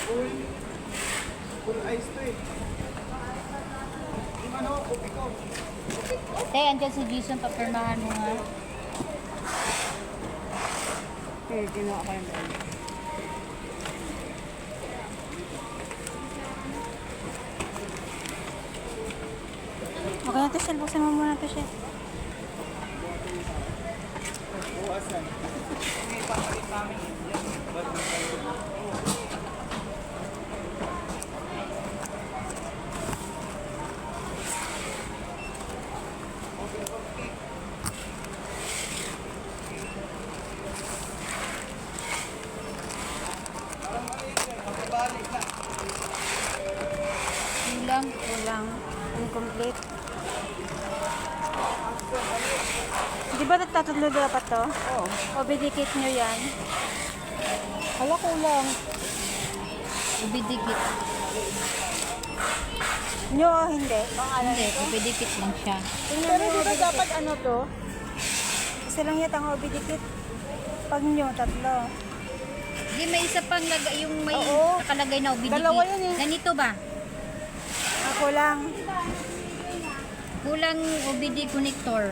Full ice to eh. Yung ano, kopi ko. Te, andyan si Jason, papirmahan mo nga. Ginawa ko yung brand. Okay na to, Shell. Buksan mo muna to, Shell. Buwasan. May papalit namin yan. Bad na tayo. Parang maliit yan. Magkabalik na. Kulang. Kulang. Incomplete. Di ba tatlo dapat to? Oo. O bidikit nyo yan? Hala, kulang. Ubidikit. Nyo o hindi? Hindi, ubidikit lang siya. Tingnan mo, di ba dapat ano to? Isa lang yata ang obidikit. Pag nyo, tatlo. Hindi, may isa pang yung may Oo. nakalagay na ubidikit. Dalawa yun eh. Ganito ba? Ako lang. Kulang ubidi connector.